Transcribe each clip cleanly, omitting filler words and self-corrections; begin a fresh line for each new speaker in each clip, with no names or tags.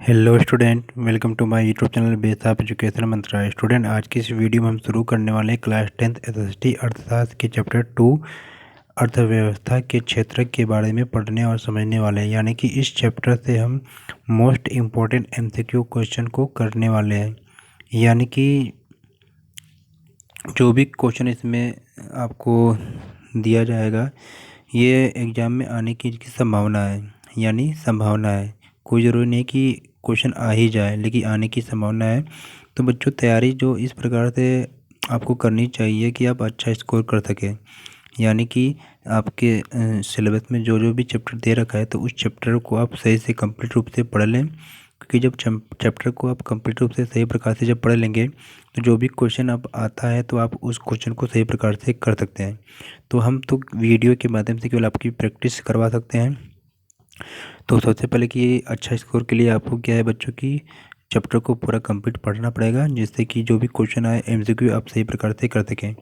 Hello student, welcome to my YouTube channel base of education मंत्रालय। Student, आज की इस वीडियो में हम शुरू करने वाले हैं क्लास 10th एसएसटी अर्थशास्त्र के चैप्टर 2 अर्थव्यवस्था के क्षेत्र के बारे में पढ़ने और समझने वाले हैं। यानी कि इस चैप्टर से हम मोस्ट इम्पोर्टेंट एमसीक्यू क्वेश्चन को करने वाले हैं। यानी कि जो भी क्वेश्चन इसमें आपको दिया जाएगा ये एग्ज़ाम में आने की इसकी संभावना है। यानी संभावना है, कोई ज़रूरी नहीं कि क्वेश्चन आ ही जाए, लेकिन आने की संभावना है। तो बच्चों, तैयारी जो इस प्रकार से आपको करनी चाहिए कि आप अच्छा स्कोर कर सकें। यानी कि आपके सिलेबस में जो जो भी चैप्टर दे रखा है तो उस चैप्टर को आप सही से कंप्लीट रूप से पढ़ लें। क्योंकि जब चैप्टर को आप कंप्लीट रूप से सही प्रकार से जब पढ़ लेंगे तो जो भी क्वेश्चन अब आता है तो आप उस क्वेश्चन को सही प्रकार से कर सकते हैं। तो हम तो वीडियो के माध्यम से केवल आपकी प्रैक्टिस करवा सकते हैं। तो सबसे पहले कि अच्छा स्कोर के लिए आपको क्या है बच्चों की चैप्टर को पूरा कंप्लीट पढ़ना पड़ेगा, जिससे कि जो भी क्वेश्चन आए एमसीक्यू आप सही प्रकार से कर सकें।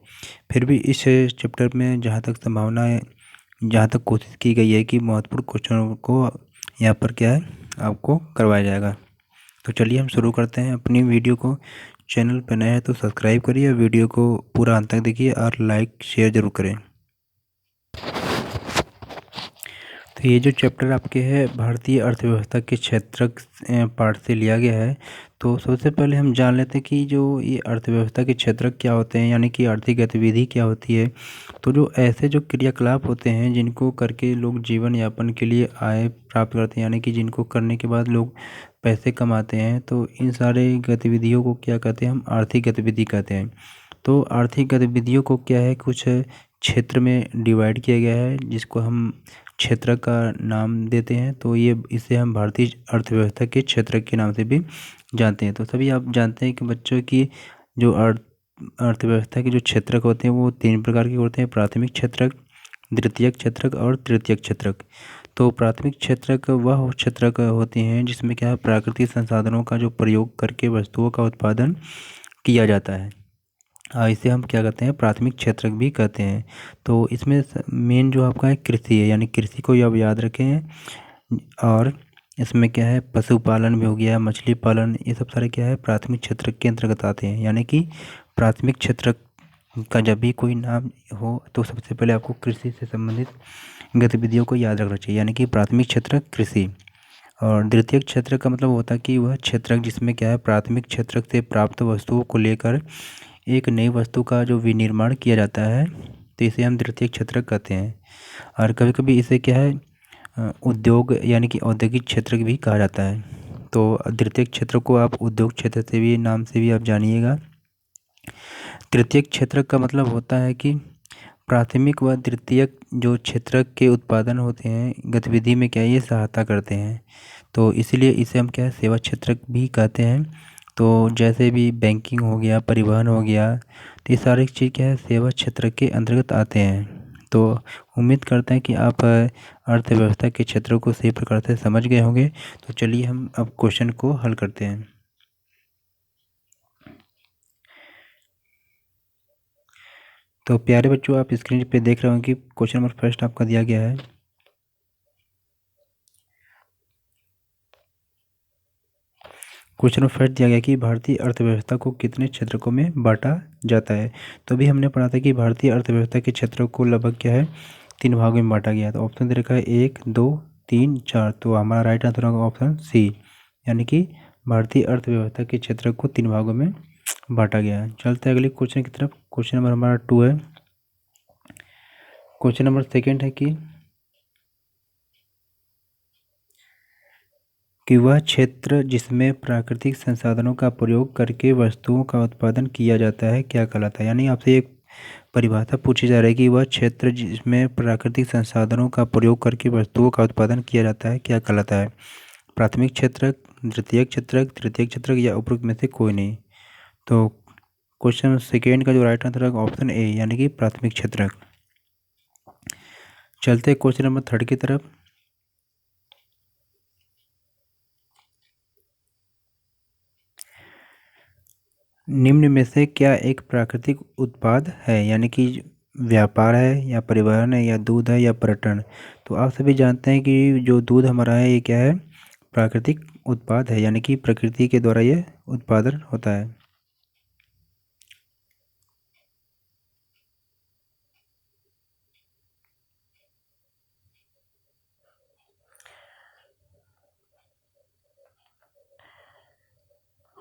फिर भी इस चैप्टर में जहाँ तक संभावना है, जहाँ तक कोशिश की गई है कि महत्वपूर्ण क्वेश्चनों को यहाँ पर क्या है आपको करवाया जाएगा। तो चलिए हम शुरू करते हैं अपनी वीडियो को। चैनल पर नए हैं तो सब्सक्राइब करिए, वीडियो को पूरा अंत तक देखिए और लाइक शेयर ज़रूर करें। तो ये जो चैप्टर आपके है भारतीय अर्थव्यवस्था के क्षेत्र पार्ट से लिया गया है। तो सबसे पहले हम जान लेते हैं कि जो ये अर्थव्यवस्था के क्षेत्र क्या होते हैं, यानी कि आर्थिक गतिविधि क्या होती है। तो जो ऐसे जो क्रियाकलाप होते हैं जिनको करके लोग जीवन यापन के लिए आय प्राप्त करते हैं, यानी कि जिनको करने के बाद लोग पैसे कमाते हैं, तो इन सारे गतिविधियों को क्या कहते हैं, हम आर्थिक गतिविधि कहते हैं। तो आर्थिक गतिविधियों को क्या है, कुछ क्षेत्र में डिवाइड किया गया है जिसको हम क्षेत्र का नाम देते हैं। तो ये इसे हम भारतीय अर्थव्यवस्था के क्षेत्र के नाम से भी जानते हैं। तो सभी आप जानते हैं कि बच्चों की जो अर्थव्यवस्था के जो क्षेत्रक होते हैं वो 3 प्रकार के होते हैं: प्राथमिक क्षेत्रक, द्वितीयक क्षेत्रक और तृतीयक क्षेत्रक। तो प्राथमिक क्षेत्रक वह क्षेत्रक होते हैं जिसमें क्या है, प्राकृतिक संसाधनों का जो प्रयोग करके वस्तुओं का उत्पादन किया जाता है। इसे हम क्या कहते हैं, प्राथमिक क्षेत्रक भी कहते हैं। तो इसमें मेन जो आपका है कृषि है, यानी कृषि को आप याद रखें। और इसमें क्या है, पशुपालन भी हो गया, मछली पालन, ये सब सारे क्या है प्राथमिक क्षेत्र के अंतर्गत आते हैं। यानी कि प्राथमिक क्षेत्र का जब भी कोई नाम हो तो सबसे पहले आपको कृषि से संबंधित गतिविधियों को याद रखना चाहिए। यानी कि प्राथमिक क्षेत्र कृषि। और द्वितीयक क्षेत्र का मतलब होता है कि वह क्षेत्र जिसमें क्या है, प्राथमिक क्षेत्र से प्राप्त वस्तुओं को लेकर एक नई वस्तु का जो विनिर्माण किया जाता है, तो इसे हम द्वितीयक क्षेत्र कहते हैं। और कभी कभी इसे क्या है, उद्योग यानी कि औद्योगिक क्षेत्र भी कहा जाता है। तो द्वितीयक क्षेत्र को आप उद्योग क्षेत्र से भी नाम से भी आप जानिएगा। तृतीयक क्षेत्र का मतलब होता है कि प्राथमिक व द्वितीयक जो क्षेत्र के उत्पादन होते हैं गतिविधि में क्या ये सहायता करते हैं। तो इसीलिए इसे हम क्या है, सेवा क्षेत्र भी कहते हैं। तो जैसे भी बैंकिंग हो गया, परिवहन हो गया, तो ये सारी चीज़ क्या है, सेवा क्षेत्र के अंतर्गत आते हैं। तो उम्मीद करते हैं कि आप अर्थव्यवस्था के क्षेत्रों को सही प्रकार से समझ गए होंगे। तो चलिए हम अब क्वेश्चन को हल करते हैं। तो प्यारे बच्चों, आप स्क्रीन पे देख रहे हो कि क्वेश्चन नंबर फर्स्ट आपका दिया गया है। क्वेश्चन नंबर फर्स्ट दिया गया कि भारतीय अर्थव्यवस्था को कितने क्षेत्रकों में बांटा जाता है। तो अभी हमने पढ़ा था कि भारतीय अर्थव्यवस्था के क्षेत्रों को लगभग क्या है, 3 भागों में बांटा गया। तो ऑप्शन दे रखा है 1, 2, 3, 4। तो हमारा राइट आंसर होगा ऑप्शन सी, यानी कि भारतीय अर्थव्यवस्था के क्षेत्र को 3 भागों में बांटा गया है। चलते हैं अगले क्वेश्चन की तरफ। क्वेश्चन नंबर हमारा 2 है। क्वेश्चन नंबर सेकेंड है कि वह क्षेत्र जिसमें प्राकृतिक संसाधनों का प्रयोग करके वस्तुओं का उत्पादन किया जाता है क्या कहलाता है। यानी आपसे एक परिभाषा पूछी जा रही है कि वह क्षेत्र जिसमें प्राकृतिक संसाधनों का प्रयोग करके वस्तुओं का उत्पादन किया जाता है क्या कहलाता है। प्राथमिक क्षेत्र, द्वितीयक क्षेत्र, तृतीयक क्षेत्र या उपरोक्त में से कोई नहीं। तो क्वेश्चन सेकेंड का जो राइट आंसर है ऑप्शन ए, यानी कि प्राथमिक क्षेत्र। चलते क्वेश्चन नंबर थर्ड की तरफ। निम्न में से क्या एक प्राकृतिक उत्पाद है, यानी कि व्यापार है या परिवहन है या दूध है या पर्यटन। तो आप सभी जानते हैं कि जो दूध हमारा है ये क्या है, प्राकृतिक उत्पाद है, यानी कि प्रकृति के द्वारा ये उत्पादन होता है।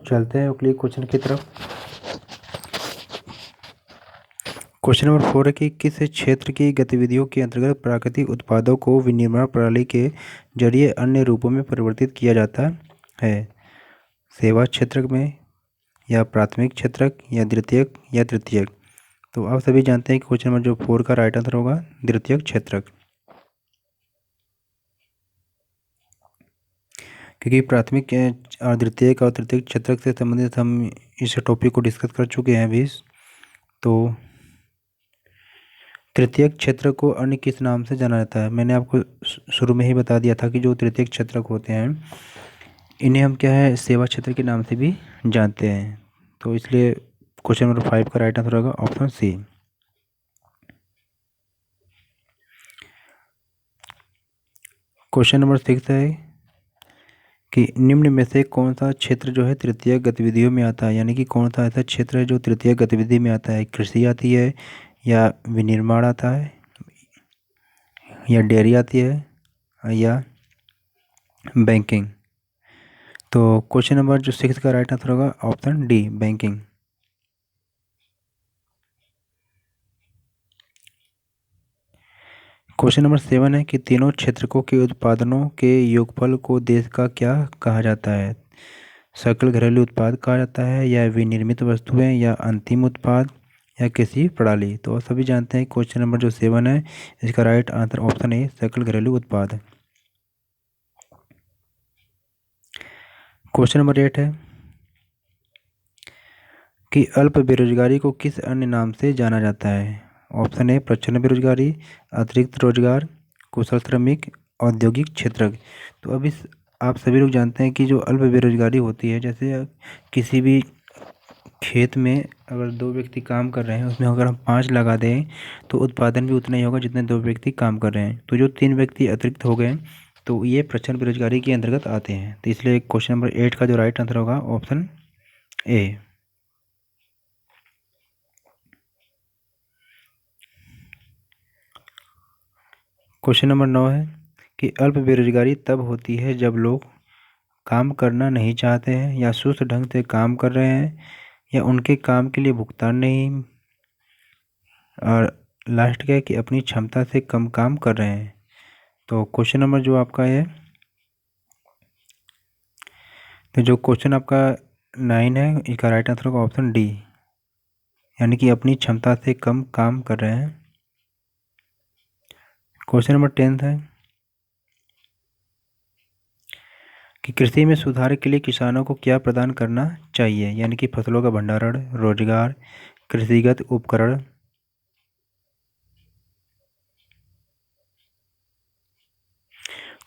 चलते हैं अगले क्वेश्चन की तरफ। क्वेश्चन नंबर 4 है कि किस क्षेत्र की गतिविधियों के अंतर्गत प्राकृतिक उत्पादों को विनिर्माण प्रणाली के जरिए अन्य रूपों में परिवर्तित किया जाता है? सेवा क्षेत्र में, या प्राथमिक क्षेत्रक, या द्वितीयक, या तृतीयक। तो आप सभी जानते हैं कि क्वेश्चन नंबर जो 4 का राइट आंसर होगा द्वितीयक क्षेत्रक, क्योंकि प्राथमिक और द्वितीयक और तृतीयक क्षेत्रक से संबंधित हम इस टॉपिक को डिस्कस कर चुके हैं अभी। तो तृतीयक क्षेत्र को अन्य किस नाम से जाना जाता है? मैंने आपको शुरू में ही बता दिया था कि जो तृतीयक क्षेत्रक होते हैं इन्हें हम क्या है सेवा क्षेत्र के नाम से भी जानते हैं। तो इसलिए क्वेश्चन नंबर 5 का राइट आंसर होगा ऑप्शन सी। क्वेश्चन नंबर 6 है कि निम्न में से कौन सा क्षेत्र जो है तृतीय गतिविधियों में आता है, यानी कि कौन सा ऐसा क्षेत्र है जो तृतीय गतिविधि में आता है? कृषि आती है, या विनिर्माण आता है, या डेयरी आती है, या बैंकिंग। तो क्वेश्चन नंबर जो 6 का राइट आंसर होगा option D, banking. Question number 7 है कि तीनों क्षेत्रकों के उत्पादनों के योगफल को देश का क्या कहा जाता है? सकल घरेलू उत्पाद कहा जाता है, या विनिर्मित वस्तुएं, या अंतिम उत्पाद, या कृषि प्रणाली। तो आप सभी जानते हैं क्वेश्चन नंबर जो 7 है इसका राइट आंसर ऑप्शन ए, सकल घरेलू उत्पाद। क्वेश्चन नंबर 8 है कि अल्प बेरोजगारी को किस अन्य नाम से जाना जाता है? ऑप्शन ए, प्रच्छन्न बेरोजगारी, अतिरिक्त रोजगार, कुशल श्रमिक, औद्योगिक क्षेत्र। तो अभी आप सभी लोग जानते हैं कि जो अल्प बेरोजगारी होती है, जैसे किसी भी खेत में अगर 2 व्यक्ति काम कर रहे हैं उसमें अगर हम 5 लगा दें तो उत्पादन भी उतना ही होगा जितने 2 व्यक्ति काम कर रहे हैं। तो जो 3 व्यक्ति अतिरिक्त हो गए तो ये प्रच्छन्न बेरोजगारी के अंतर्गत आते हैं। तो इसलिए क्वेश्चन नंबर 8 का जो राइट आंसर होगा ऑप्शन ए। क्वेश्चन नंबर 9 है कि अल्प बेरोजगारी तब होती है जब लोग काम करना नहीं चाहते हैं, या सुस्त ढंग से काम कर रहे हैं, या उनके काम के लिए भुगतान नहीं, और लास्ट क्या है कि अपनी क्षमता से कम काम कर रहे हैं। तो क्वेश्चन नंबर जो आपका है, तो जो क्वेश्चन आपका 9 है इसका राइट आंसर होगा ऑप्शन डी, यानी कि अपनी क्षमता से कम काम कर रहे हैं। क्वेश्चन नंबर 10 है कि कृषि में सुधार के लिए किसानों को क्या प्रदान करना चाहिए, यानी कि फसलों का भंडारण, रोजगार, कृषिगत उपकरण।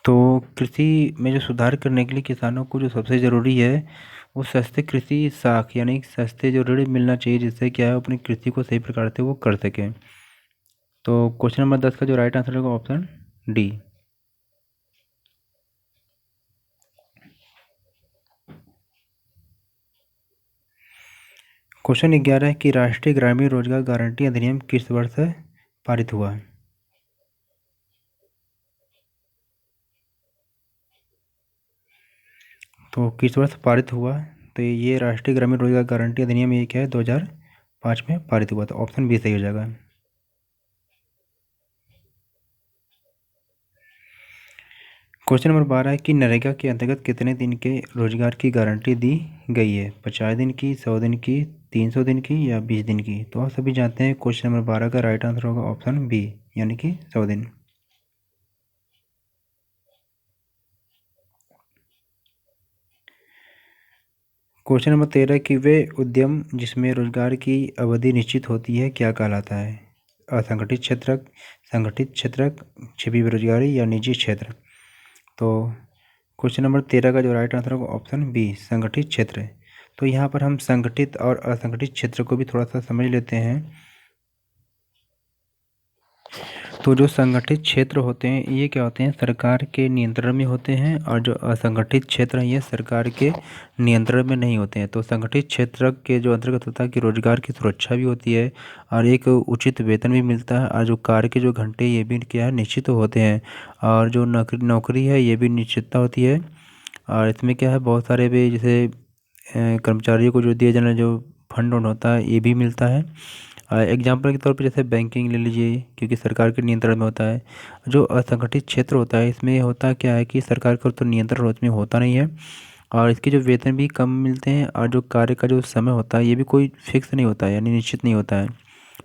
तो कृषि में जो सुधार करने के लिए किसानों को जो सबसे ज़रूरी है वो सस्ते कृषि साख, यानी सस्ते जो ऋण मिलना चाहिए, जिससे क्या है अपनी कृषि को सही प्रकार से वो कर सकें। तो क्वेश्चन नंबर 10 का जो राइट आंसर होगा ऑप्शन डी। क्वेश्चन 11 है कि राष्ट्रीय ग्रामीण रोजगार गारंटी अधिनियम किस वर्ष पारित हुआ? तो किस वर्ष पारित हुआ? तो ये राष्ट्रीय ग्रामीण रोजगार गारंटी अधिनियम ये क्या है 2005 में पारित हुआ। तो ऑप्शन बी सही हो जाएगा। क्वेश्चन नंबर 12 है कि नरेगा के अंतर्गत कितने दिन के रोजगार की गारंटी दी गई है? 50 दिन की, 100 दिन की, 300 दिन की, या 20 दिन की। तो आप सभी जानते हैं क्वेश्चन नंबर 12 का राइट आंसर होगा ऑप्शन बी, यानी कि 100 दिन। क्वेश्चन नंबर 13 कि वे उद्यम जिसमें रोजगार की अवधि निश्चित होती है क्या कहलाता है? असंगठित क्षेत्रक, संगठित क्षेत्रक, छिपी बेरोजगारी, या निजी क्षेत्र। तो क्वेश्चन नंबर 13 का जो राइट आंसर होगा ऑप्शन बी, संगठित क्षेत्र। तो यहाँ पर हम संगठित और असंगठित क्षेत्र को भी थोड़ा सा समझ लेते हैं। तो जो संगठित क्षेत्र होते हैं ये क्या होते हैं, सरकार के नियंत्रण में होते हैं, और जो असंगठित क्षेत्र हैं ये सरकार के नियंत्रण में नहीं होते हैं। तो संगठित क्षेत्र के जो अंतर्गत होता है कि रोजगार की सुरक्षा भी होती है और एक उचित वेतन भी मिलता है, और जो कार्य के जो घंटे ये भी क्या है, निश्चित होते हैं, और जो नौकरी नौकरी है ये भी निश्चितता होती है। और इसमें क्या है, बहुत सारे भी जैसे कर्मचारियों को जो दिए जाने जो फंड वंड होता है ये भी मिलता है। एग्जाम्पल के तौर पे जैसे बैंकिंग ले लीजिए, क्योंकि सरकार के नियंत्रण में होता है। जो असंगठित क्षेत्र होता है इसमें होता क्या है कि सरकार का तो नियंत्रण उसमें होता नहीं है, और इसके जो वेतन भी कम मिलते हैं, और जो कार्य का जो समय होता है ये भी कोई फिक्स नहीं होता है, यानी निश्चित नहीं होता है।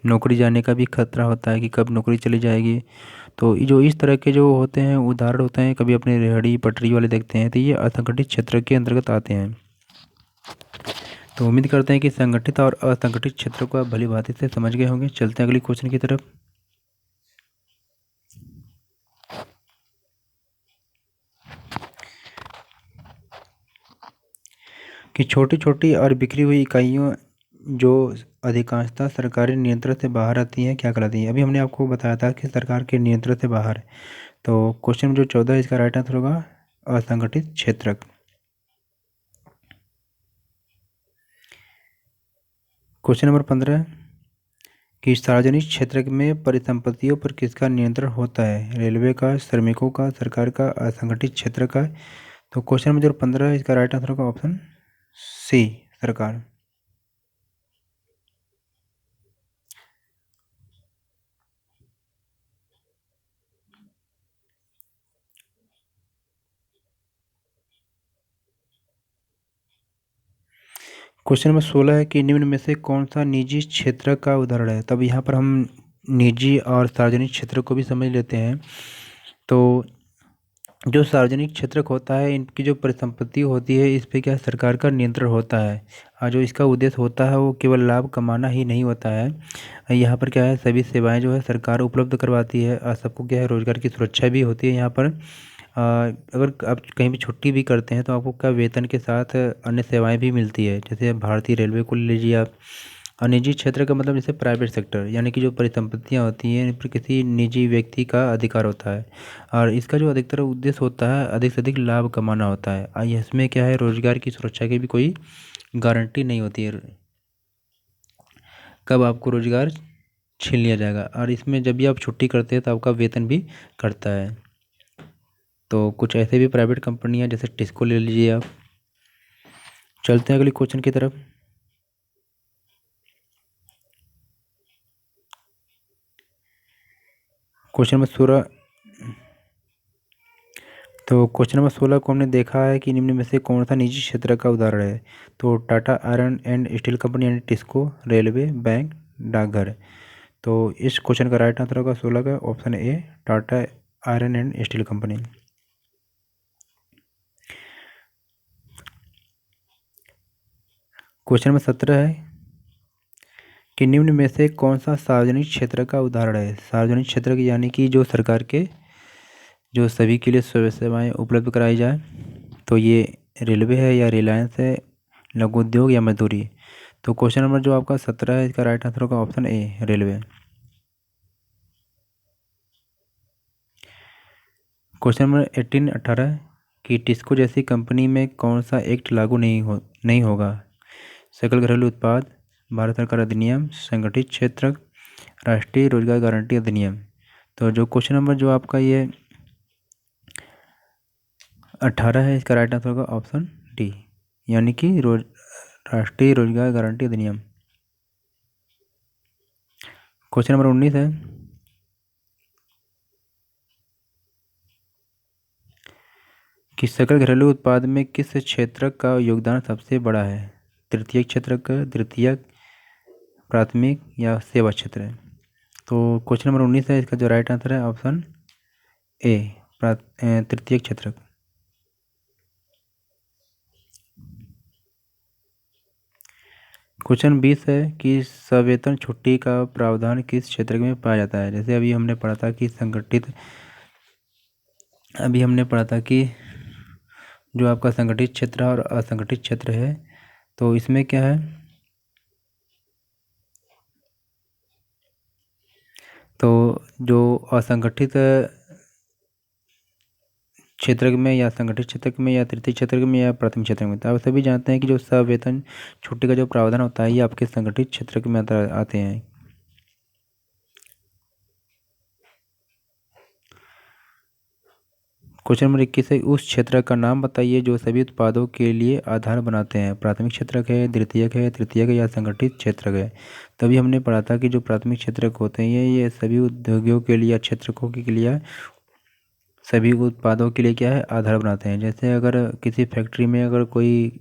नौकरी जाने का भी खतरा होता है कि कब नौकरी चली जाएगी। तो ये जो इस तरह के जो होते हैं उदाहरण होते हैं, कभी अपने रेहड़ी पटरी वाले देखते हैं, तो ये असंगठित क्षेत्र के अंतर्गत आते हैं। तो उम्मीद करते हैं कि संगठित और असंगठित क्षेत्र को आप भली भांति से समझ गए होंगे। चलते हैं अगली क्वेश्चन की तरफ। कि छोटी छोटी और बिखरी हुई इकाइयों जो अधिकांशतः सरकारी नियंत्रण से बाहर आती हैं क्या कहलाती हैं। अभी हमने आपको बताया था कि सरकार के नियंत्रण से बाहर है। तो क्वेश्चन जो 14 है इसका राइट आंसर होगा असंगठित क्षेत्र। क्वेश्चन नंबर 15 कि सार्वजनिक क्षेत्र में परिसंपत्तियों पर किसका नियंत्रण होता है, रेलवे का, श्रमिकों का, सरकार का, असंगठित क्षेत्र का। तो क्वेश्चन नंबर जो 15 है इसका राइट आंसर होगा ऑप्शन सी, सरकार। क्वेश्चन नंबर 16 है कि निम्न में से कौन सा निजी क्षेत्र का उदाहरण है। तब यहाँ पर हम निजी और सार्वजनिक क्षेत्र को भी समझ लेते हैं। तो जो सार्वजनिक क्षेत्र होता है इनकी जो परिसंपत्ति होती है इस पे क्या सरकार का नियंत्रण होता है, और जो इसका उद्देश्य होता है वो केवल लाभ कमाना ही नहीं होता है। यहाँ पर क्या है, सभी सेवाएं जो है सरकार उपलब्ध करवाती है, और सबको क्या है, रोजगार की सुरक्षा भी होती है यहाँ पर। अगर आप कहीं भी छुट्टी भी करते हैं तो आपको क्या वेतन के साथ अन्य सेवाएं भी मिलती है। जैसे भारतीय रेलवे को ले लीजिए आप। और निजी क्षेत्र का मतलब जैसे प्राइवेट सेक्टर, यानी कि जो परिसंपत्तियां होती हैं इन पर किसी निजी व्यक्ति का अधिकार होता है, और इसका जो अधिकतर उद्देश्य होता है अधिक से अधिक लाभ कमाना होता है। और इसमें क्या है, रोजगार की सुरक्षा की भी कोई गारंटी नहीं होती है कब आपको रोजगार छीन लिया जाएगा। और इसमें जब भी आप छुट्टी करते हैं तो आपका वेतन भी कटता है। तो कुछ ऐसे भी प्राइवेट कंपनियां जैसे टिस्को ले लीजिए आप। चलते हैं अगले क्वेश्चन की तरफ। Question number 16। तो क्वेश्चन नंबर 16 को हमने देखा है कि निम्न में से कौन सा निजी क्षेत्र का उदाहरण है। तो Tata iron and steel company यानी टिस्को, रेलवे, बैंक, डाकघर। तो इस क्वेश्चन का राइट आंसर होगा 16 का option A, Tata iron and steel company. Question number 17 है कि निम्न में से कौन सा सार्वजनिक क्षेत्र का उदाहरण है। सार्वजनिक क्षेत्र की यानी कि जो सरकार के जो सभी के लिए सेवाएं उपलब्ध कराई जाए। तो ये रेलवे है या रिलायंस है, लघु उद्योग या मजदूरी। तो क्वेश्चन नंबर जो आपका 17 है इसका राइट आंसर होगा option A, railway. Question number 18 कि टिस्को जैसी कंपनी में कौन सा एक्ट लागू नहीं होगा। सकल घरेलू उत्पाद, भारत सरकार अधिनियम, संगठित क्षेत्र, राष्ट्रीय रोजगार गारंटी अधिनियम। तो जो क्वेश्चन नंबर जो आपका ये 18 है इसका राइट आंसर होगा ऑप्शन डी, यानी कि राष्ट्रीय रोजगार गारंटी अधिनियम। क्वेश्चन नंबर 19 है कि सकल घरेलू उत्पाद में किस क्षेत्र का योगदान सबसे बड़ा है। तृतीय क्षेत्र का, द्वितीयक, प्राथमिक या सेवा क्षेत्र है। तो क्वेश्चन नंबर 19 है इसका जो राइट आंसर है ऑप्शन ए, तृतीय क्षेत्र। क्वेश्चन 20 है कि सवेतन छुट्टी का प्रावधान किस क्षेत्र में पाया जाता है। जैसे अभी हमने पढ़ा था कि जो आपका संगठित क्षेत्र और असंगठित क्षेत्र है। तो इसमें क्या है, तो जो असंगठित क्षेत्र में या संगठित क्षेत्र में या तृतीय क्षेत्र में या प्राथमिक क्षेत्र में, तो आप सभी जानते हैं कि जो सवेतन छुट्टी का जो प्रावधान होता है ये आपके संगठित क्षेत्र में आते हैं। क्वेश्चन नंबर 21 है, उस क्षेत्र का नाम बताइए जो सभी उत्पादों के लिए आधार बनाते हैं। प्राथमिक क्षेत्रक है, द्वितीयक है, तृतीयक या संगठित क्षेत्रक है। तभी हमने पढ़ा था कि जो प्राथमिक क्षेत्रक होते हैं ये सभी उद्योगों के लिए, क्षेत्रकों के लिए, सभी उत्पादों के लिए क्या है, आधार बनाते हैं। जैसे अगर किसी फैक्ट्री में अगर कोई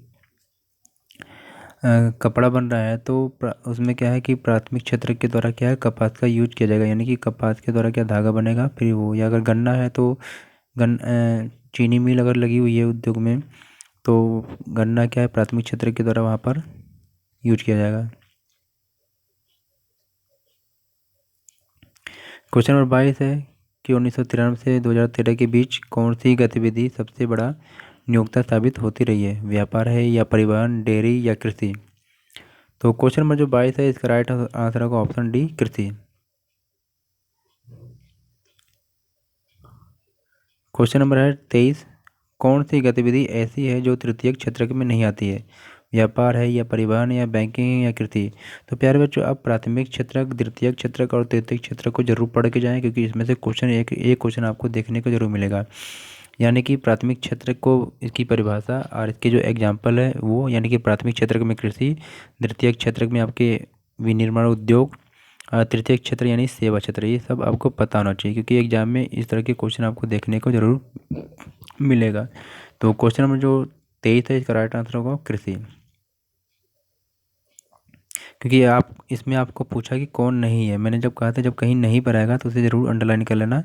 कपड़ा बन रहा है तो उसमें क्या है कि प्राथमिक क्षेत्र के द्वारा क्या है, कपास का यूज किया जाएगा, यानी कि कपास के द्वारा क्या धागा बनेगा, फिर वो, या अगर गन्ना है तो चीनी मिल अगर लगी हुई है उद्योग में तो गन्ना क्या है, प्राथमिक क्षेत्र के द्वारा वहाँ पर यूज किया जाएगा। क्वेश्चन नंबर 22 है कि 1993 से 2013 के बीच कौन सी गतिविधि सबसे बड़ा नियोक्ता साबित होती रही है। व्यापार है या परिवहन, डेयरी या कृषि। तो क्वेश्चन नंबर जो 22 है इसका राइट आंसर होगा ऑप्शन डी, कृषि। क्वेश्चन नंबर है 23, कौन सी गतिविधि ऐसी है जो तृतीयक क्षेत्र में नहीं आती है। व्यापार है या परिवहन या बैंकिंग या कृषि। तो प्यारे बच्चों, आप प्राथमिक क्षेत्रक, द्वितीयक क्षेत्रक और तृतीयक क्षेत्रक को जरूर पढ़ के जाएं, क्योंकि इसमें से क्वेश्चन एक क्वेश्चन आपको देखने को जरूर मिलेगा। यानी कि प्राथमिक क्षेत्र को, इसकी परिभाषा और इसके जो एग्जाम्पल है वो, यानी कि प्राथमिक क्षेत्र में कृषि, द्वितीयक क्षेत्र में आपके विनिर्माण उद्योग, तृतीय क्षेत्र यानी सेवा क्षेत्र, ये सब आपको पता होना चाहिए, क्योंकि एग्जाम में इस तरह के क्वेश्चन आपको देखने को जरूर मिलेगा। तो क्वेश्चन नंबर जो 23 है इसका राइट आंसर होगा कृषि। क्योंकि आप इसमें आपको पूछा कि कौन नहीं है, मैंने जब कहा था जब कहीं नहीं पर आएगा तो उसे ज़रूर अंडरलाइन कर लेना,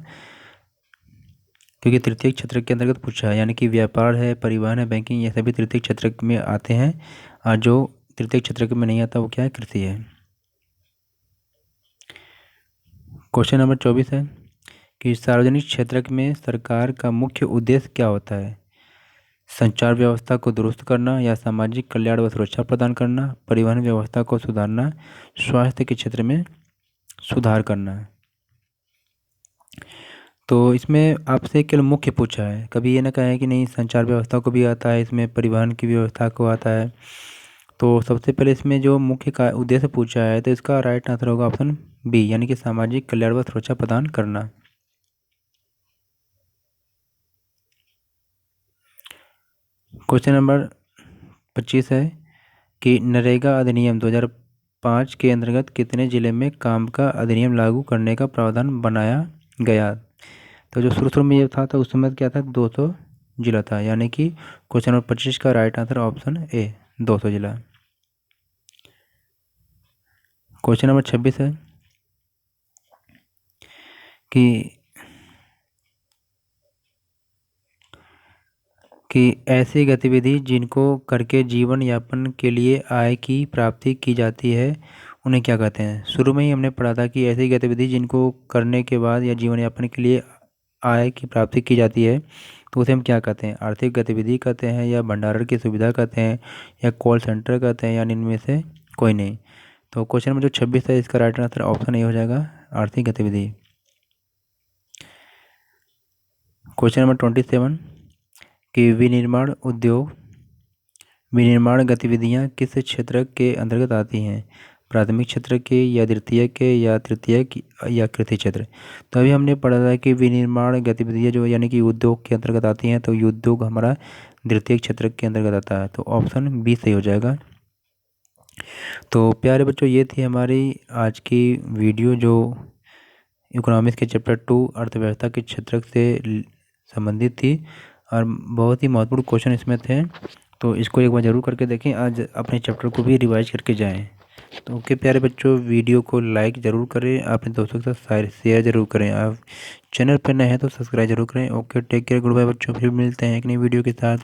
क्योंकि तृतीय क्षेत्र के अंतर्गत पूछा है। यानी कि व्यापार है, परिवहन है, बैंकिंग, ये सभी तृतीय क्षेत्र में आते हैं, और जो तृतीय क्षेत्र में नहीं आता वो क्या है, कृषि है। क्वेश्चन नंबर 24 है कि सार्वजनिक क्षेत्र में सरकार का मुख्य उद्देश्य क्या होता है। संचार व्यवस्था को दुरुस्त करना या सामाजिक कल्याण व सुरक्षा प्रदान करना, परिवहन व्यवस्था को सुधारना, स्वास्थ्य के क्षेत्र में सुधार करना। तो इसमें आपसे केवल मुख्य पूछा है, कभी ये ना कहे कि नहीं संचार व्यवस्था को भी आता है, इसमें परिवहन की व्यवस्था को आता है। तो सबसे पहले इसमें जो मुख्य का उद्देश्य पूछा है तो इसका राइट आंसर होगा ऑप्शन बी, यानी कि सामाजिक कल्याण व सुरक्षा प्रदान करना। क्वेश्चन नंबर 25 है कि नरेगा अधिनियम 2005 के अंतर्गत कितने जिले में काम का अधिनियम लागू करने का प्रावधान बनाया गया। तो जो शुरू में ये था तो उस समय क्या था, 200 जिला था, यानी कि क्वेश्चन नंबर 25 का राइट आंसर ऑप्शन ए, 200 जिला। क्वेश्चन नंबर 26 है कि ऐसी गतिविधि जिनको करके जीवन यापन के लिए आय की प्राप्ति की जाती है उन्हें क्या कहते हैं। शुरू में ही हमने पढ़ा था कि ऐसी गतिविधि जिनको करने के बाद या जीवन यापन के लिए आय की प्राप्ति की जाती है तो उसे हम क्या कहते हैं, आर्थिक गतिविधि कहते हैं, या भंडारण की सुविधा कहते हैं, या कॉल सेंटर कहते हैं, यानी इनमें से कोई नहीं। तो क्वेश्चन नंबर जो 26 है इसका राइट आंसर ऑप्शन ए हो जाएगा, आर्थिक गतिविधि। क्वेश्चन नंबर 27 कि विनिर्माण उद्योग, विनिर्माण गतिविधियां किस क्षेत्र के अंतर्गत आती हैं, प्राथमिक क्षेत्र के या द्वितीय के या तृतीय या कृषि क्षेत्र। तो अभी हमने पढ़ा था कि विनिर्माण गतिविधियां जो यानी कि उद्योग के अंतर्गत आती हैं, तो उद्योग हमारा द्वितीय क्षेत्र के अंतर्गत आता है, तो ऑप्शन बी सही हो जाएगा। तो प्यारे बच्चों, ये थी हमारी आज की वीडियो जो इकोनॉमिक्स के चैप्टर 2 अर्थव्यवस्था के क्षेत्र से संबंधित थी, और बहुत ही महत्वपूर्ण क्वेश्चन इसमें थे। तो इसको एक बार ज़रूर करके देखें, आज अपने चैप्टर को भी रिवाइज करके जाएं। तो ओके प्यारे बच्चों, वीडियो को लाइक ज़रूर करें, अपने दोस्तों के साथ शेयर ज़रूर करें, आप चैनल पर नए हैं तो सब्सक्राइब जरूर करें। Okay, take care, goodbye बच्चों, फिर मिलते हैं एक नई वीडियो के साथ।